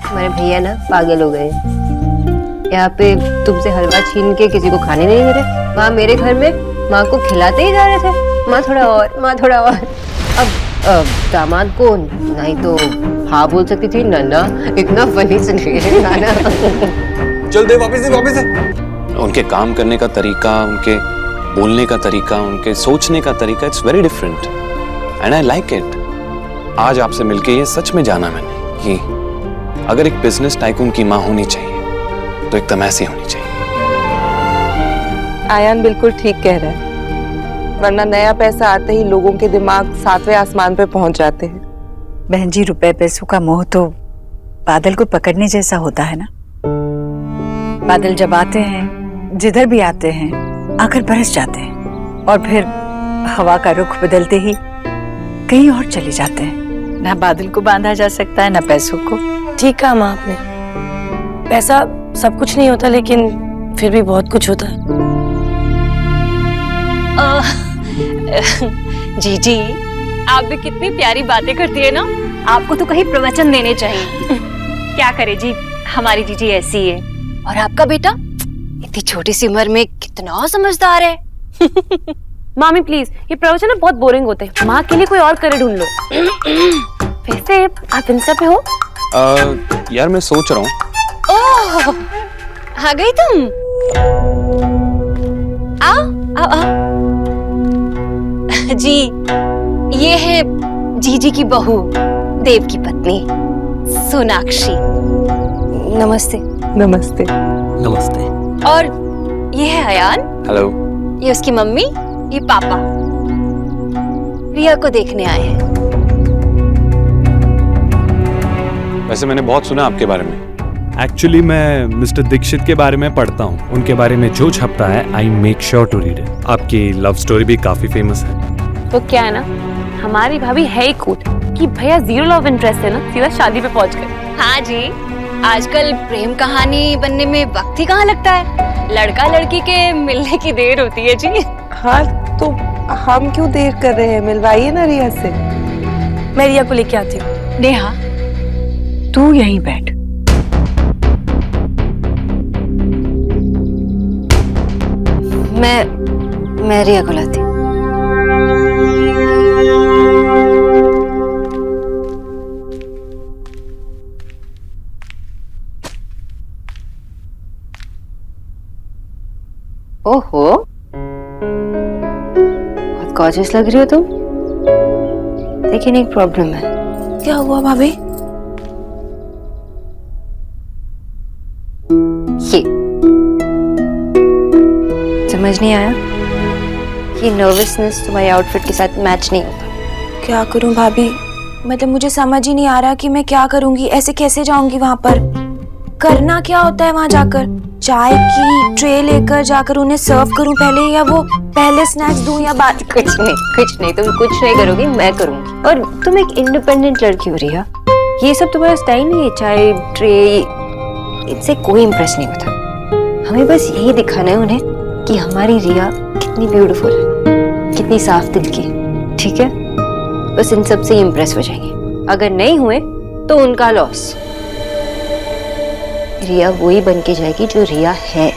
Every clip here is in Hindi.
हमारे भैया ना पागल हो गए। यहाँ पे तुमसे हलवा छीन के किसी को खाने नहीं दे रहे, वहाँ मेरे घर में माँ को खिलाते ही जा रहे थे, माँ थोड़ा और, माँ थोड़ा और। अब दामाद को नहीं तो हाँ बोल सकती थी, नन्ना इतना फनी सिचुएशन था ना। चल दे वापस दे। उनके काम करने का तरीका, उनके बोलने का तरीका, उनके सोचने का तरीका, it's very different and I like it. आज आपसे मिलके ये सच में जाना मैंने कि अगर एक बिजनेस टाइकून की माँ होनी चाहिए तो एकदम ऐसी होनी चाहिए। आयान बिल्कुल ठीक कह रहा है, वरना नया पैसा आते ही लोगों के दिमाग 7वें आसमान पे पहुंच जाते हैं। बहन जी, रुपए पैसों का मोह तो बादल को पकड़ने जैसा होता है ना। बादल जब आते हैं, जिधर भी आते हैं, आकर बरस जाते हैं और फिर हवा का रुख बदलते ही कहीं और चले जाते हैं। ना बादल को बांधा जा सकता है, ना पैसों को। ठीक कहा माँ आपने, पैसा सब कुछ नहीं होता, लेकिन फिर भी बहुत कुछ होता है। जीजी, आप भी कितनी प्यारी बातें करती है ना, आपको तो कहीं प्रवचन देने चाहिए। क्या करे जी, हमारी जीजी ऐसी है। और आपका बेटा इतनी छोटी सी उम्र में कितना समझदार है। मामी प्लीज, ये प्रवचन ना बहुत बोरिंग होते हैं, माँ के लिए कोई और करे ढूंढ लो। वैसे आप इंस्टा पे हो? यार मैं सोच रहा हूँ। ओह, आ गई तुम। आओ आओ आओ। जी, ये है जीजी की बहू, देव की पत्नी सोनाक्षी। नमस्ते। नमस्ते। नमस्ते। और ये है अयान। हेलो। ये उसकी मम्मी, ये पापा। रिया को देखने आए हैं। वैसे मैंने बहुत सुना आपके बारे में। एक्चुअली मैं मिस्टर दीक्षित के बारे में पढ़ता हूँ, उनके बारे में जो छपता है I make sure to read it. आपकी लव स्टोरी भी काफी फेमस है। तो क्या है ना, हमारी भाभी है ही कूट कि भैया जीरो लव इंटरेस्ट है ना, सीधा शादी पे पहुंच गए। हाँ जी, आजकल प्रेम कहानी बनने में वक्त ही कहाँ लगता है, लड़का लड़की के मिलने की देर होती है जी। हाँ तो हम क्यों देर कर रहे हैं, मिलवाइए ना रिया से। मैं रिया को लेके आती हूँ। नेहा, तू यहीं बैठ। मैं रिया को लाती। ओहो, बहुत गॉर्जियस लग रही हो तुम, लेकिन एक प्रॉब्लम है। क्या हुआ भाभी? ये समझ नहीं आया कि नर्वसनेस तुम्हारे आउटफिट के साथ मैच नहीं होता। क्या करूं भाभी, मतलब मुझे समझ ही नहीं आ रहा कि मैं क्या करूंगी। ऐसे कैसे जाऊंगी वहां पर? करना क्या होता है वहां जाकर? चाय की ट्रे लेकर जाकर उन्हें सर्व करूं पहले, या वो पहले स्नैक्स दूं, या बात? कुछ नहीं, तुम कुछ नहीं करोगी, मैं करूंगी। और तुम एक इंडिपेंडेंट लड़की हो रिया, ये सब तुम्हारा स्टाइल नहीं है। चाय ट्रे, इनसे कोई इम्प्रेस नहीं होता। हमें बस यही दिखाना है उन्हें कि हमारी रिया कितनी ब्यूटीफुल है, कितनी साफ दिल की, ठीक है? बस इन सब से इम्प्रेस हो जाएंगे। अगर नहीं हुए तो उनका लॉस। रिया वही बन के जाएगी जो रिया है।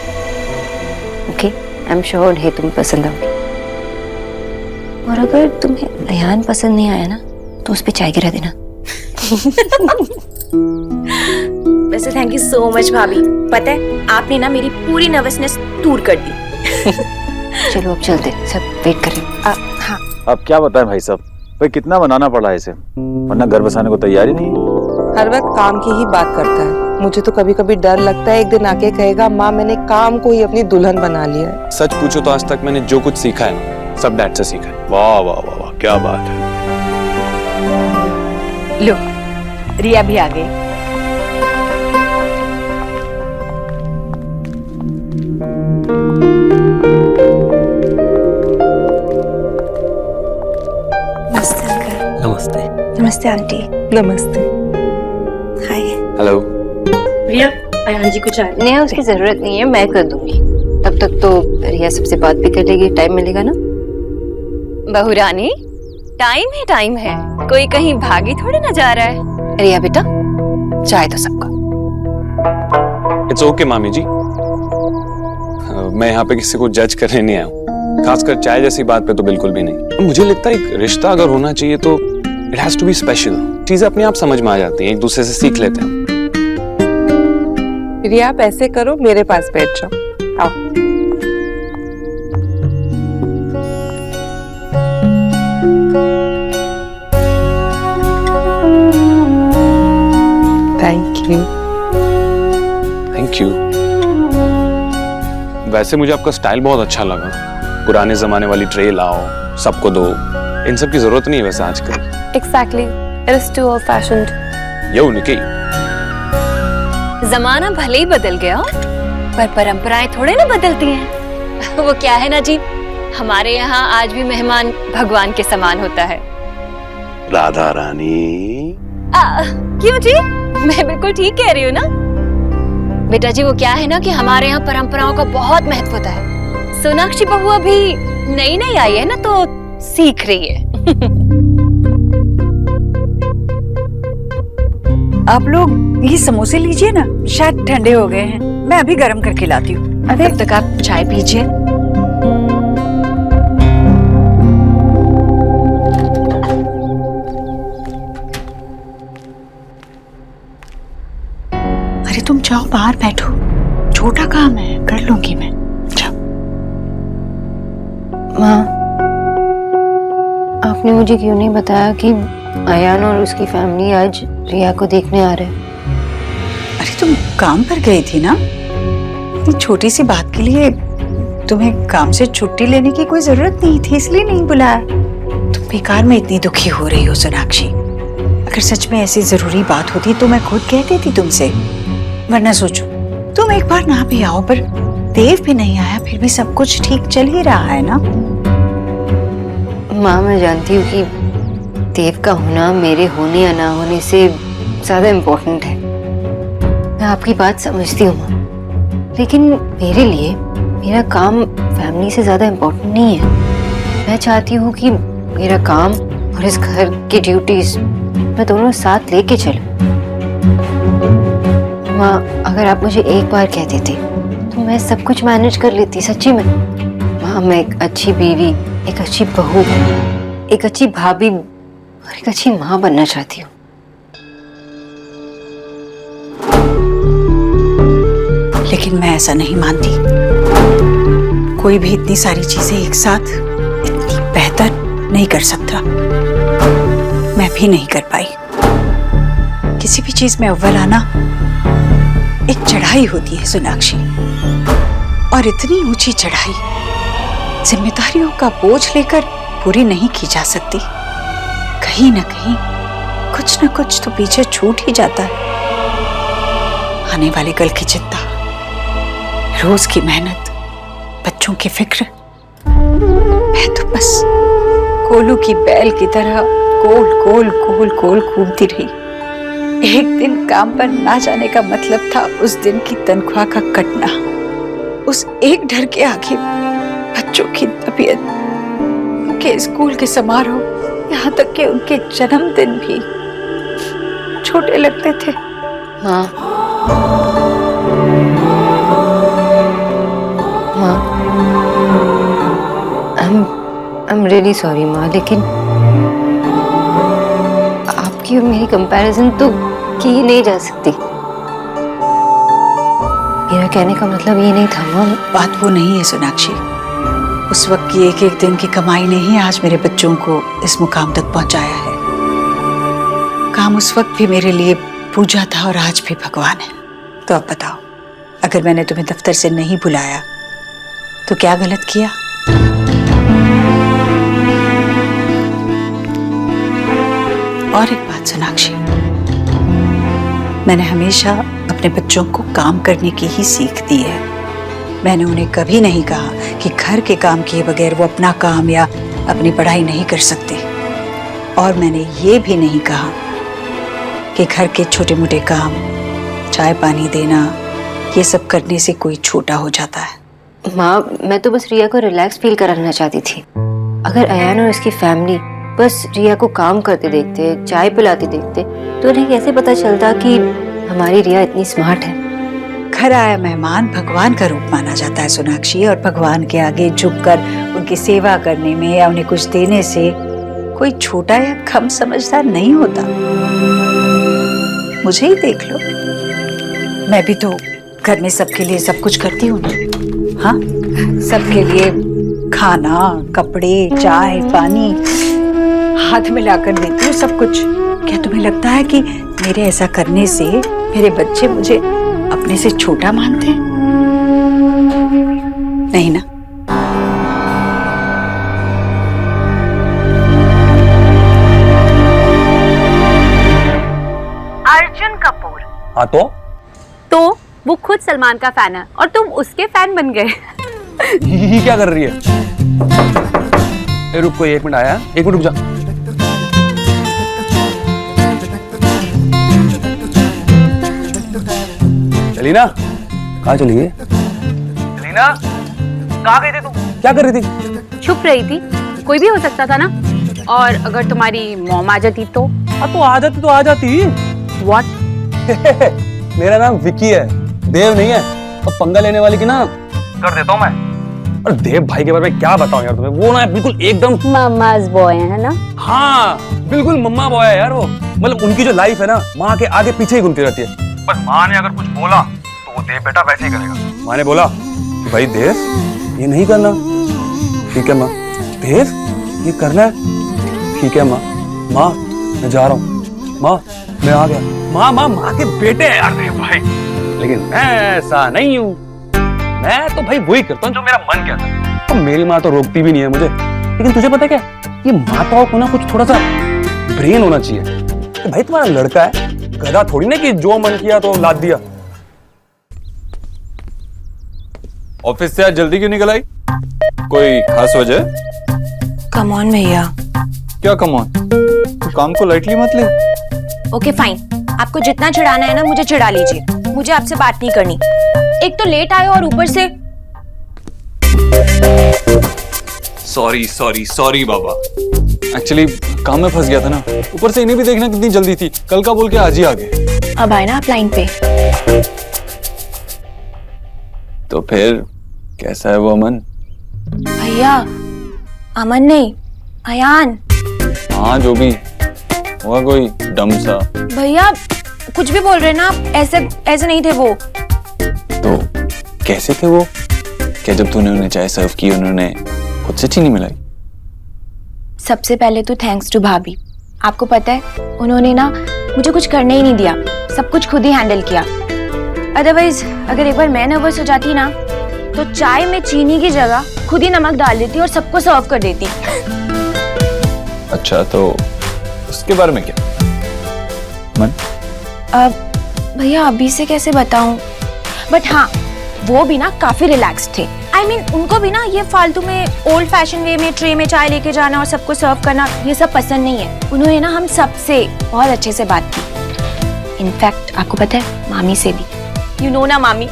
ओके, आई एम श्योर उन्हें तुम पसंद आओगी। और अगर तुम्हें अयान पसंद नहीं आया ना, तो उस पे चाय गिरा देना। वैसे थैंक यू सो मच भाभी, पता है आपने ना मेरी पूरी नर्वसनेस दूर कर दी। चलो अब चलते, सब वेट कर रहे हैं। हाँ। अब क्या बताएं भाई साहब, भाई कितना मनाना पड़ा है इसे, वरना घर बसाने को तैयारी नहीं है। हर वक्त काम की ही बात करता है। मुझे तो कभी कभी डर लगता है एक दिन आके कहेगा माँ मैंने काम को ही अपनी दुल्हन बना लिया है। सच पूछो तो आज तक मैंने जो कुछ सीखा है ना, सब डैड से सीखा है। वाह वाह वाह वाह, क्या बात है। लो, रिया भी आ गई। नमस्ते अंकल। नमस्ते। नमस्ते आंटी। नमस्ते। हाय। हेलो। रिया, अयान जी को चाय। नहीं, उसकी जरूरत नहीं है, मैं कर दूंगी। तब तक तो रिया सबसे बात भी कर लेगी, टाइम मिलेगा ना। बहू रानी, टाइम है, कोई कहीं भागी थोड़ी ना जा रहा है। रिया बेटा, चाय तो सबको। इट्स ओके मामी जी, मैं यहाँ पे किसी को जज करने नहीं आया हूँ, खासकर चाय जैसी बात पे तो बिल्कुल भी नहीं। मुझे लगता है एक रिश्ता अगर होना चाहिए तो it has to be special. चीजें अपने आप समझ में आ जाती हैं, एक दूसरे से सीख लेते हैं। रिया आप ऐसे करो, मेरे पास बैठ जाओ, आओ। Thank you. Thank you. वैसे मुझे आपका स्टाइल बहुत अच्छा लगा, पुराने जमाने वाली ट्रे लाओ, सबको दो, इन सब की जरूरत नहीं है वैसे आजकल। Exactly. It is too old-fashioned. यो निकी, जमाना भले ही बदल गया पर परंपराएं थोड़े ना बदलती हैं। वो क्या है ना जी, हमारे यहाँ आज भी मेहमान भगवान के समान होता है। राधा रानी। क्यों जी, मैं बिल्कुल ठीक कह रही हूँ ना? बेटा जी वो क्या है ना कि हमारे यहाँ परंपराओं का बहुत महत्व होता है। सोनाक्षी बहू अभी नई नई आई है ना तो सीख रही है। आप लोग ये समोसे लीजिए ना, शायद ठंडे हो गए हैं, मैं अभी गर्म करके लाती हूँ। अरे तब तक आप चाय पीजिए। अरे तुम जाओ बाहर बैठो, छोटा काम है, कर लूंगी मैं। जाओ। माँ, आपने मुझे क्यों नहीं बताया कि अयान और उसकी फैमिली आज रिया को देखने आ रहे हैं? अरे तुम काम पर गई थी ना, इतनी छोटी सी बात के लिए तुम्हें काम से छुट्टी लेने की कोई जरूरत नहीं थी, इसलिए नहीं बुलाया। तुम बेकार में इतनी दुखी हो रही हो सोनाक्षी। अगर सच में ऐसी जरूरी बात होती तो मैं खुद कह देती तुमसे, वरना सोचो तुम एक बार ना भी आओ, पर देव भी नहीं आया, फिर भी सब कुछ ठीक चल ही रहा है ना। माँ, मैं जानती हूँ कि देव का होना मेरे होने या ना होने से ज्यादा इम्पोर्टेंट है। मैं आपकी बात समझती हूँ माँ, लेकिन मेरे लिए मेरा काम फैमिली से ज्यादा इम्पोर्टेंट नहीं है। मैं चाहती हूँ कि मेरा काम और इस घर की ड्यूटीज मैं दोनों साथ लेके चलूं। माँ, अगर आप मुझे एक बार कह देते तो मैं सब कुछ मैनेज कर लेती, सच्ची में। माँ, मैं एक अच्छी बीवी, एक अच्छी बहू, एक अच्छी भाभी और एक अच्छी माँ बनना चाहती हूँ। लेकिन मैं ऐसा नहीं मानती। कोई भी इतनी सारी चीजें एक साथ इतनी बेहतर नहीं कर सकता। मैं भी नहीं कर पाई। किसी भी चीज में अव्वल आना एक चढ़ाई होती है सोनाक्षी, और इतनी ऊंची चढ़ाई जिम्मेदारियों का बोझ लेकर पूरी नहीं की जा सकती। कहीं ना कहीं कुछ न कुछ तो पीछे छूट ही जाता है। आने वाले कल की चिंता, रोज की मेहनत, बच्चों की फिक्र। मैं तो बस कोलू की बैल की तरह गोल गोल गोल गोल घूमती रही। एक दिन काम पर ना जाने का मतलब था उस दिन की तनख्वाह का कटना। उस एक डर के आगे बच्चों की तबीयत, उनके स्कूल के समारोह, यहाँ तक कि उनके जन्मदिन भी छोटे लगते थे। माँ, माँ, I'm really sorry माँ, लेकिन आपकी और मेरी कंपैरिजन तो की ही नहीं जा सकती। मेरा कहने का मतलब ये नहीं था माँ। बात वो नहीं है सोनाक्षी। उस वक्त की एक एक दिन की कमाई ने ही आज मेरे बच्चों को इस मुकाम तक पहुंचाया है। काम उस वक्त भी मेरे लिए पूजा था और आज भी भगवान है। तो अब बताओ, अगर मैंने तुम्हें दफ्तर से नहीं बुलाया तो क्या गलत किया? और एक बात सोनाक्षी, मैंने हमेशा अपने बच्चों को काम करने की ही सीख दी है। मैंने उन्हें कभी नहीं कहा कि घर के काम किए बगैर वो अपना काम या अपनी पढ़ाई नहीं कर सकते। और मैंने ये भी नहीं कहा कि घर के छोटे मोटे काम, चाय पानी देना, ये सब करने से कोई छोटा हो जाता है। माँ, मैं तो बस रिया को रिलैक्स फील कराना चाहती थी। अगर अयान और उसकी फैमिली बस रिया को काम करते देखते, चाय पिलाते देखते, तो उन्हें कैसे पता चलता कि हमारी रिया इतनी स्मार्ट है। घर आया मेहमान भगवान का रूप माना जाता है सोनाक्षी, और भगवान के आगे झुककर उनकी सेवा करने में या उन्हें कुछ देने से कोई छोटा या कम समझदार नहीं होता। मुझे ही देख लो, मैं भी तो घर में सबके लिए सब कुछ करती हूँ ना। हाँ, सबके लिए खाना, कपड़े, चाय, पानी हाथ में लाकर देती हूँ सब कुछ। क्या तुम्हें लगता है कि मेरे ऐसा करने से मेरे बच्चे मुझे अपने से छोटा मानते हैं? नहीं ना। अर्जुन कपूर। हाँ तो वो खुद सलमान का फैन है और तुम उसके फैन बन गए। ये क्या कर रही है? रुक, कोई 1 मिनट आया, 1 मिनट रुक जा। चली ना, कहाँ चली गई? चली ना, कहाँ गई थी तुम? क्या कर रही थी? छुप रही थी, कोई भी हो सकता था ना। और अगर तुम्हारी मॉम आ जाती तो? तो आ जाती। व्हाट? मेरा नाम विकी है, देव नहीं है। और पंगा लेने वाली की ना कर देता हूँ मैं। और देव भाई के बारे में क्या बताऊं यार तुम्हें, वो ना बिल्कुल एकदम मम्माज बॉय है ना। हाँ, बिल्कुल मम्मा बॉय है यार वो। मतलब उनकी जो लाइफ है ना, माँ के आगे पीछे ही घूमती रहती है। पर माँ ने अगर कुछ बोला तो वो देव बेटा वैसे ही करेगा। माँ ने बोला भाई देव ये नहीं करना, ठीक है माँ। देव ये करना है, ठीक है माँ। माँ मैं जा रहा हूँ, माँ मैं आ गया। माँ के बेटे हैं यार देव भाई। लेकिन मैं ऐसा नहीं हूँ, मैं तो भाई वही करता हूँ जो मेरा मन कहता है। तो मेरी माँ तो रोकती भी नहीं है मुझे। लेकिन तुझे पता क्या, ये माताओं को ना कुछ थोड़ा सा ब्रेन होना चाहिए। तो भाई तुम्हारा लड़का है, गधा थोड़ी ना कि जो मन किया तो लाद दिया। ऑफिस से आज जल्दी क्यों निकल आई? कोई खास वजह? कम ऑन भैया। क्या कम ऑन? तू काम को लाइटली मत ले। ओके फाइन, आपको जितना चिढ़ाना है ना मुझे चिढ़ा लीजिए, मुझे आपसे बात नहीं करनी। एक तो लेट आए और ऊपर से सॉरी बाबा। एक्चुअली काम में फंस गया था ना, ऊपर से इन्हें भी देखना कितनी जल्दी थी, कल का बोल के आज ही आ गए। अब आए ना आप लाइन पे। तो फिर कैसा है वो अमन? भैया अमन नहीं, अयान। हाँ जो भी हुआ, कोई डम सा। भैया कुछ भी बोल रहे ना आप, ऐसे नहीं थे वो। तो कैसे थे वो? क्या जब तूने उन्हें चाय सर्व की उन्होंने खुद से चीनी मिलाई? सबसे पहले तो थैंक्स टू भाभी। आपको पता है उन्होंने ना मुझे कुछ करने ही नहीं दिया, सब कुछ खुद ही हैंडल किया। अदरवाइज अगर एक बार मैं नर्वस हो जाती ना तो चाय में चीनी की जगह खुद ही नमक डाल देती और सबको सर्व कर देती। अच्छा तो उसके बारे में क्या? मन? अब भैया अभी से कैसे बताऊं, बट हाँ वो भी ना काफी रिलैक्स्ड थे। I mean, उनको भी ना ये फालतू में ओल्ड फैशन वे में ट्रे में चाय लेके जाना और सबको सर्व करना ये सब पसंद नहीं है। उन्होंने ना हम सबसे बहुत अच्छे से बात की। इनफैक्ट आपको पता है मामी से भी। यू नो ना मामी।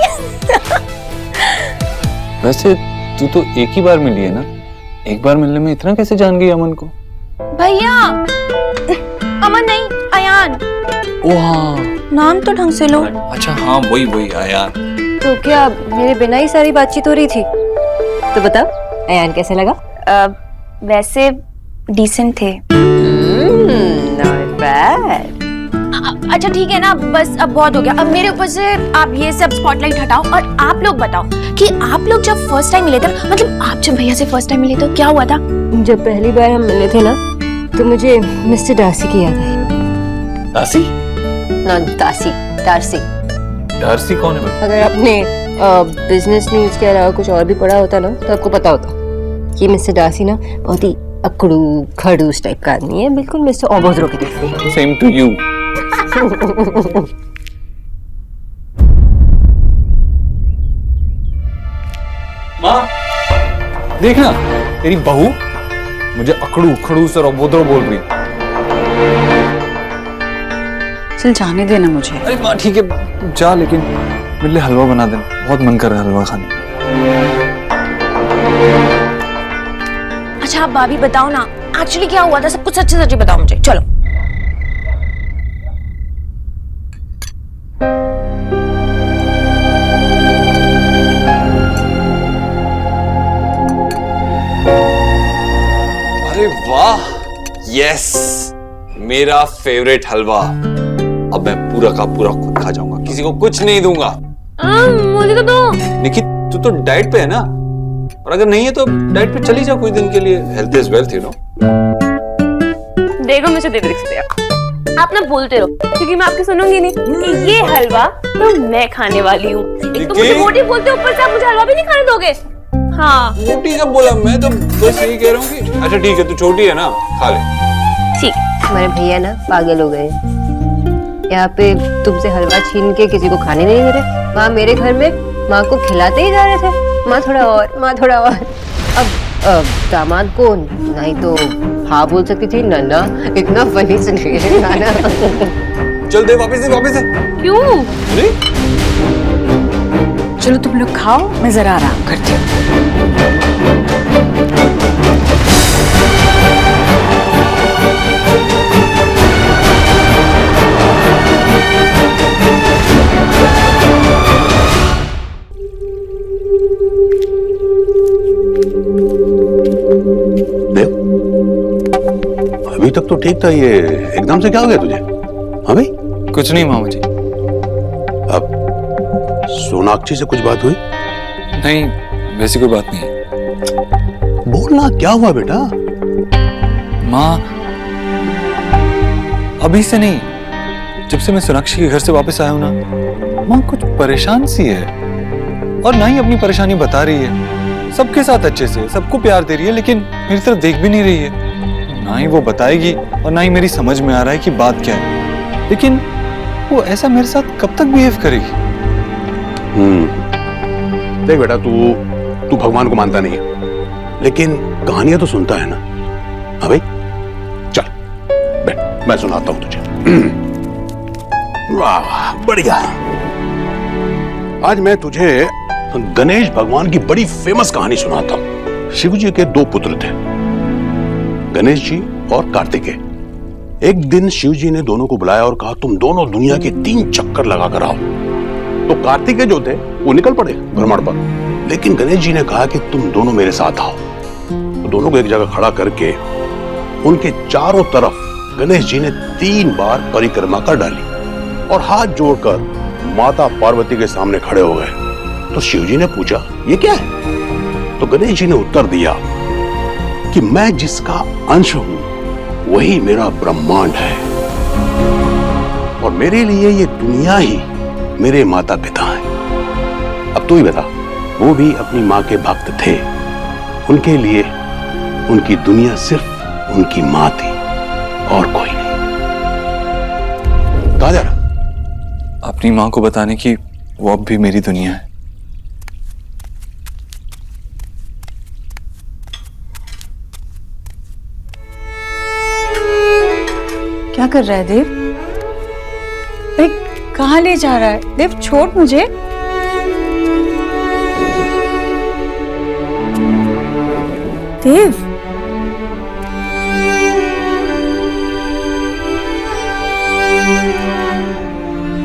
वैसे तू तो एक ही बार मिली है ना, एक बार मिलने में इतना कैसे जान गई अमन को? भैया अमन नहीं, अयान। ओ हाँ, नाम तो ढंग से लो। अच्छा हाँ वही अयान। तो क्या मेरे बिना ही सारी बातचीत हो रही थी? तो बताओ अयान कैसे लगा? वैसे डिसेंट थे। Not bad. अच्छा ठीक है ना, बस अब बहुत हो गया। अब मेरे ऊपर से आप ये सब स्पॉटलाइट हटाओ और आप लोग बताओ कि आप लोग जब फर्स्ट टाइम मिले थे, मतलब आप जब भैया से फर्स्ट टाइम मिले तो क्या हुआ था? जब पहली बार हम मिले थे ना तो मुझे मिस्टर डार्सी की याद आई। दासी? नॉट दासी, डार्सी। डार्सी कौन है? अगर आपने बिजनेस न्यूज के अलावा कुछ और भी पढ़ा होता ना तो आपको पता होता कि मिस्टर डार्सी ना बहुत ही अकड़ू खड़ूस टाइप का आदमी है, बिल्कुल मिस्टर ओबोद्रो के जैसे। Same to you. माँ देखना, तेरी बहू मुझे अकड़ू खड़ूस और अबोधरो बोल रही। चल जाने देना मुझे। अरे माँ ठीक है जा, लेकिन मेरे लिए हलवा बना देना, बहुत मन कर रहा है हलवा खाने। अच्छा आप भाभी बताओ ना एक्चुअली क्या हुआ था, सब कुछ सच्ची सच्ची बताओ मुझे। चलो अरे वाह, यस, मेरा फेवरेट हलवा। अब मैं पूरा का पूरा खुद खा जाऊंगा, किसी को कुछ नहीं दूंगा। मुझे तो दो। निकी, तू तो डाइट पे है ना, और अगर नहीं है तो डाइट पे चली जा कुछ दिन के लिए। Health is wealth, you know. देखो मुझे दे दे आप ना बोलते रहो, क्योंकि मैं आपकी सुनूंगी नहीं। कि ये हलवा तो मैं खाने वाली हूँ। एक तो मुझे मोटी बोलते हो, ऊपर से आप मुझे हलवा भी नहीं खाने दोगे। हाँ मोटी कब बोला? मैं तो बस यही कह रहा हूँ कि अच्छा ठीक है, तू छोटी है ना, खा ले। ठीक, तुम्हारे भैया ना पागल हो गए। यहाँ पे तुमसे हलवा छीन के किसी को खाने नहीं दे रहे। वहाँ मेरे घर में माँ को खिलाते ही जा रहे थे, माँ थोड़ा और, माँ थोड़ा और। अब दामाद को नहीं तो हाँ बोल सकती थी, नन्ना इतना फनी सिचुएशन था ना। चल दे, वापस दे, वापस दे। क्यों? अरे चलो तुम लोग खाओ, मैं जरा आराम करती हूँ। देव, अभी तक तो ठीक था, ये एकदम से क्या हो गया तुझे? हाँ भाई, कुछ नहीं मामा जी। अब सोनाक्षी से कुछ बात हुई? नहीं, वैसी कोई बात नहीं है। बोलना, क्या हुआ बेटा? माँ, अभी से नहीं, जब से मैं सोनाक्षी के घर से वापस आया हूं ना, माँ कुछ परेशान सी है, और ना ही अपनी परेशानी बता रही है। सबके साथ अच्छे से, सबको प्यार दे रही है, लेकिन मेरी तरफ देख भी नहीं रही है। ना ही वो बताएगी और ना ही मेरी समझ में आ रहा है कि बात क्या है। लेकिन वो ऐसा मेरे साथ कब तक बिहेव करेगी? देख बेटा, तू भगवान को मानता नहीं है, लेकिन कहानियां तो सुनता है ना। हाँ भाई, चल बैठ, मैं सुनाता हूं तुझे। वाह वाह, बढ़िया। आज मैं तुझे गणेश भगवान की बड़ी फेमस कहानी सुनाता हूं। शिव जी के दो पुत्र थे, गणेश जी और कार्तिकेय। एक दिन शिव जी ने दोनों को बुलाया और कहा, तुम दोनों दुनिया के 3 चक्कर लगा कर आओ। तो कार्तिकेय जो थे वो निकल पड़े भ्रमण पर, लेकिन गणेश जी ने कहा कि तुम दोनों मेरे साथ आओ। तो दोनों को एक जगह खड़ा करके उनके चारों तरफ गणेश जी ने 3 बार परिक्रमा कर डाली और हाथ जोड़कर माता पार्वती के सामने खड़े हो गए। तो शिव जी ने पूछा, ये क्या है? तो गणेश जी ने उत्तर दिया कि मैं जिसका अंश हूं वही मेरा ब्रह्मांड है, और मेरे लिए ये दुनिया ही मेरे माता पिता हैं। अब तू ही बता, वो भी अपनी माँ के भक्त थे, उनके लिए उनकी दुनिया सिर्फ उनकी माँ थी और कोई नहीं। कहा जा रहा? अपनी माँ को बताने की वो अब भी मेरी दुनिया है। क्या कर रहा है देव? अरे कहाँ ले जा रहा है देव? छोड़ मुझे। देव,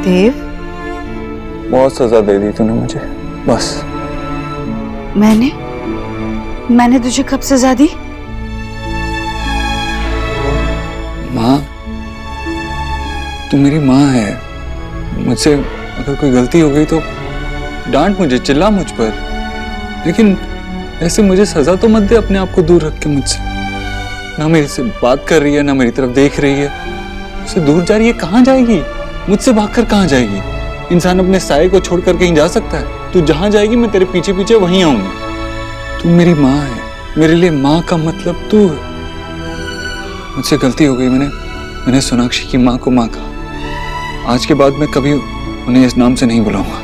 देव, बहुत सजा दे दी तूने मुझे, बस। मैंने तुझे कब सजा दी? माँ, तू मेरी माँ है। मुझसे अगर कोई गलती हो गई तो डांट मुझे, चिल्ला मुझ पर, लेकिन ऐसे मुझे सजा तो मत दे अपने आप को दूर रख के मुझसे। ना मेरे से बात कर रही है, ना मेरी तरफ देख रही है, मुझसे दूर जा रही है। कहाँ जाएगी? मुझसे भागकर कहाँ जाएगी? इंसान अपने साये को छोड़कर कहीं जा सकता है? तू जहाँ जाएगी मैं तेरे पीछे पीछे वहीं आऊंगा। तू मेरी माँ है, मेरे लिए माँ का मतलब तू है। मुझसे गलती हो गई, मैंने सोनाक्षी की माँ को माँ कहा। आज के बाद मैं कभी उन्हें इस नाम से नहीं बुलाऊंगा।